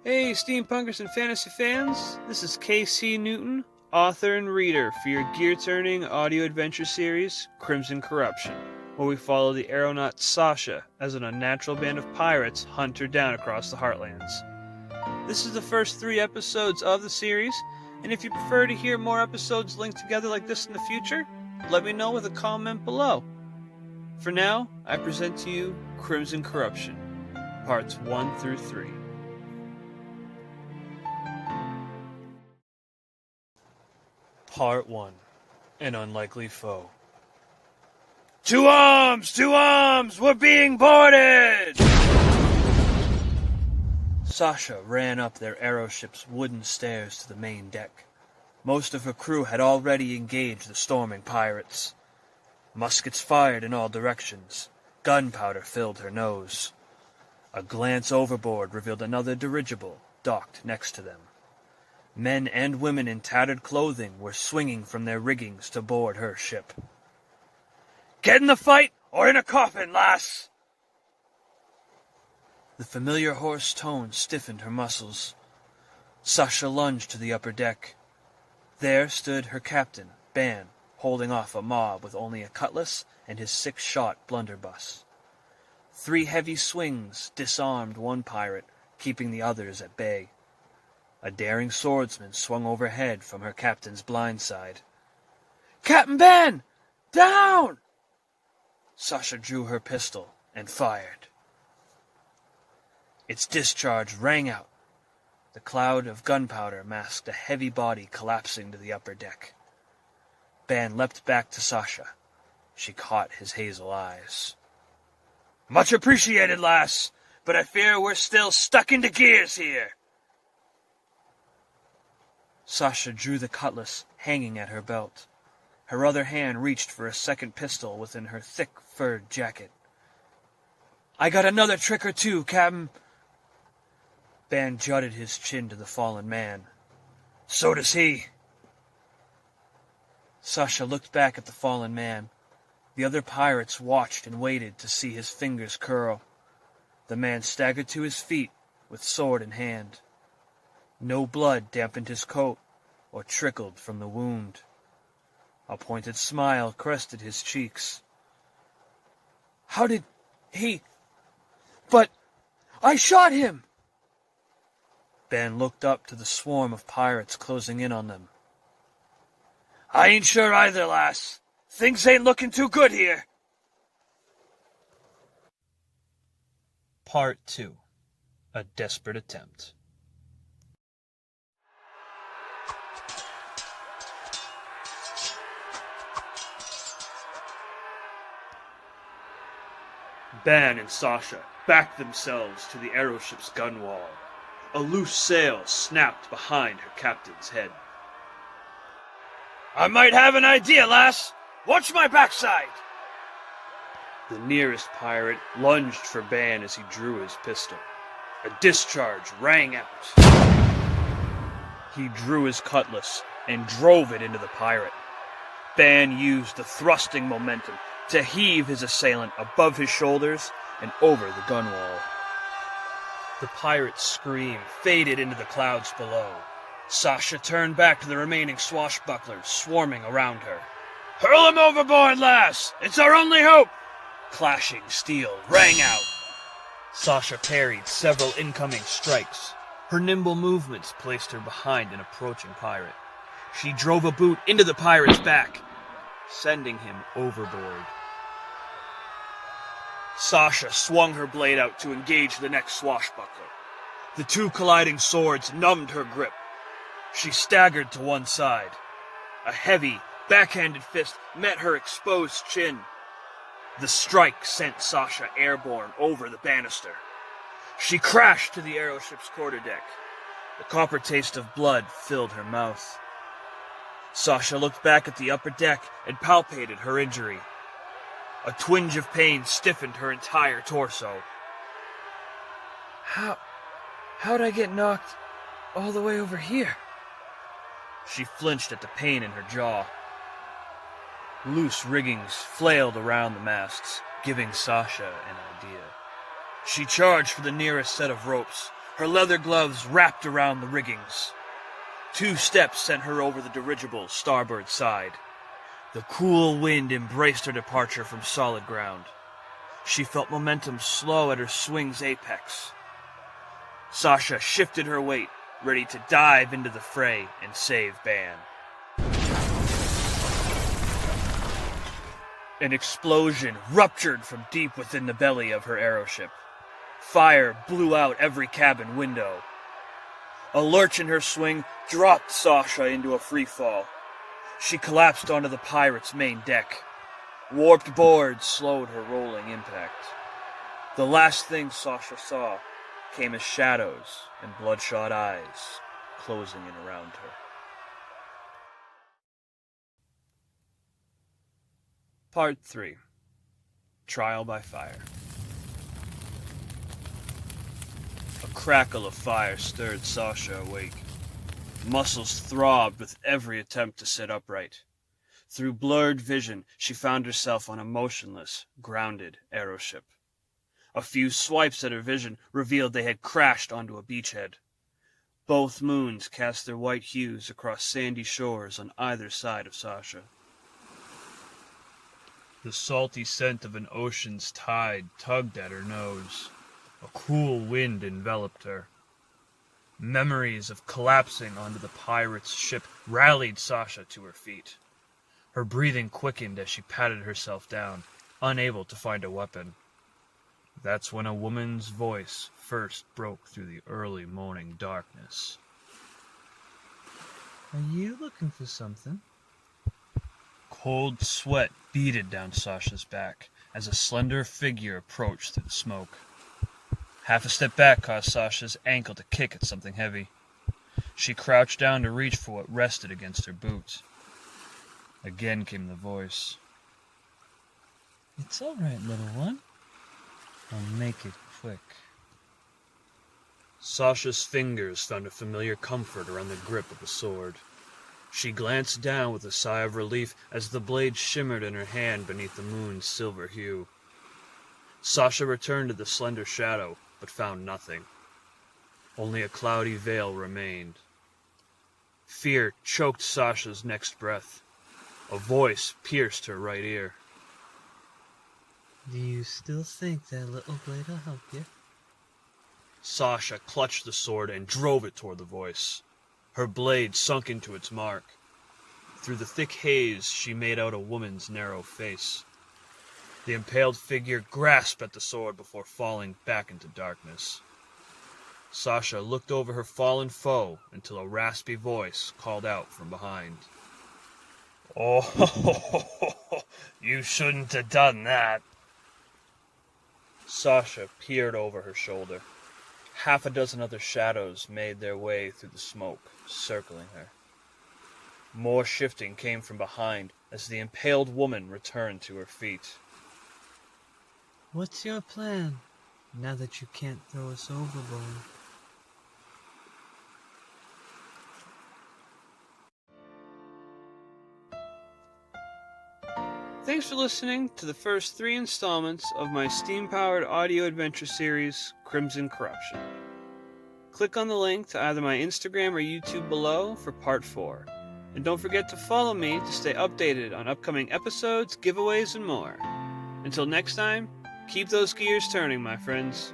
Hey, steampunkers and fantasy fans! This is KC Newton, author and reader for your gear-turning audio adventure series, Crimson Corruption, where we follow the aeronaut Sasha as an unnatural band of pirates hunt her down across the Heartlands. This is the first 3 episodes of the series, and if you prefer to hear more episodes linked together like this in the future, let me know with a comment below. For now, I present to you Crimson Corruption, parts 1 through 3. Part 1. An Unlikely Foe. To arms! To arms! We're being boarded! Sasha ran up their aeroship's wooden stairs to the main deck. Most of her crew had already engaged the storming pirates. Muskets fired in all directions. Gunpowder filled her nose. A glance overboard revealed another dirigible docked next to them. Men and women in tattered clothing were swinging from their riggings to board her ship. Get in the fight, or in a coffin, lass! The familiar hoarse tone stiffened her muscles. Sasha lunged to the upper deck. There stood her captain, Ban, holding off a mob with only a cutlass and his 6-shot blunderbuss. 3 heavy swings disarmed one pirate, keeping the others at bay. A daring swordsman swung overhead from her captain's blind side. Captain Ben! Down! Sasha drew her pistol and fired. Its discharge rang out. The cloud of gunpowder masked a heavy body collapsing to the upper deck. Ben leapt back to Sasha. She caught his hazel eyes. Much appreciated, lass, but I fear we're still stuck into gears here. Sasha drew the cutlass hanging at her belt. Her other hand reached for a second pistol within her thick furred jacket. I got another trick or two, Captain. Ban jutted his chin to the fallen man. So does he. Sasha looked back at the fallen man. The other pirates watched and waited to see his fingers curl. The man staggered to his feet with sword in hand. No blood dampened his coat or trickled from the wound. A pointed smile crested his cheeks. How did he... But I shot him! Ben looked up to the swarm of pirates closing in on them. I ain't sure either, lass. Things ain't looking too good here. Part 2. A Desperate Attempt. Ban and Sasha backed themselves to the aeroship's gunwall. A loose sail snapped behind her captain's head. I might have an idea, lass! Watch my backside! The nearest pirate lunged for Ban as he drew his pistol. A discharge rang out. He drew his cutlass and drove it into the pirate. Ban used the thrusting momentum to heave his assailant above his shoulders and over the gunwale. The pirate's scream faded into the clouds below. Sasha turned back to the remaining swashbucklers swarming around her. Hurl him overboard, lass! It's our only hope! Clashing steel rang out. Sasha parried several incoming strikes. Her nimble movements placed her behind an approaching pirate. She drove a boot into the pirate's back, sending him overboard. Sasha swung her blade out to engage the next swashbuckler. The 2 colliding swords numbed her grip. She staggered to one side. A heavy, backhanded fist met her exposed chin. The strike sent Sasha airborne over the banister. She crashed to the aeroship's quarterdeck. The copper taste of blood filled her mouth. Sasha looked back at the upper deck and palpated her injury. A twinge of pain stiffened her entire torso. How'd I get knocked all the way over here? She flinched at the pain in her jaw. Loose riggings flailed around the masts, giving Sasha an idea. She charged for the nearest set of ropes, her leather gloves wrapped around the riggings. 2 steps sent her over the dirigible's starboard side. The cool wind embraced her departure from solid ground. She felt momentum slow at her swing's apex. Sasha shifted her weight, ready to dive into the fray and save Ban. An explosion ruptured from deep within the belly of her aeroship. Fire blew out every cabin window. A lurch in her swing dropped Sasha into a free fall. She collapsed onto the pirate's main deck. Warped boards slowed her rolling impact. The last thing Sasha saw came as shadows and bloodshot eyes closing in around her. Part 3. Trial by Fire. A crackle of fire stirred Sasha awake. Muscles throbbed with every attempt to sit upright. Through blurred vision, she found herself on a motionless, grounded aeroship. A few swipes at her vision revealed they had crashed onto a beachhead. Both moons cast their white hues across sandy shores on either side of Sasha. The salty scent of an ocean's tide tugged at her nose. A cool wind enveloped her. Memories of collapsing onto the pirate's ship rallied Sasha to her feet. Her breathing quickened as she patted herself down, unable to find a weapon. That's when a woman's voice first broke through the early morning darkness. Are you looking for something? Cold sweat beaded down Sasha's back as a slender figure approached through the smoke. Half a step back caused Sasha's ankle to kick at something heavy. She crouched down to reach for what rested against her boot. Again came the voice. It's all right, little one. I'll make it quick. Sasha's fingers found a familiar comfort around the grip of the sword. She glanced down with a sigh of relief as the blade shimmered in her hand beneath the moon's silver hue. Sasha returned to the slender shadow, but found nothing. Only a cloudy veil remained. Fear choked Sasha's next breath. A voice pierced her right ear. Do you still think that little blade will help you? Sasha clutched the sword and drove it toward the voice. Her blade sunk into its mark. Through the thick haze, she made out a woman's narrow face. The impaled figure grasped at the sword before falling back into darkness. Sasha looked over her fallen foe until a raspy voice called out from behind. "Oh, you shouldn't have done that." Sasha peered over her shoulder. Half a dozen other shadows made their way through the smoke, circling her. More shifting came from behind as the impaled woman returned to her feet. What's your plan, now that you can't throw us overboard? Thanks for listening to the first 3 installments of my steam-powered audio adventure series, Crimson Corruption. Click on the link to either my Instagram or YouTube below for part 4. And don't forget to follow me to stay updated on upcoming episodes, giveaways, and more. Until next time, keep those gears turning, my friends.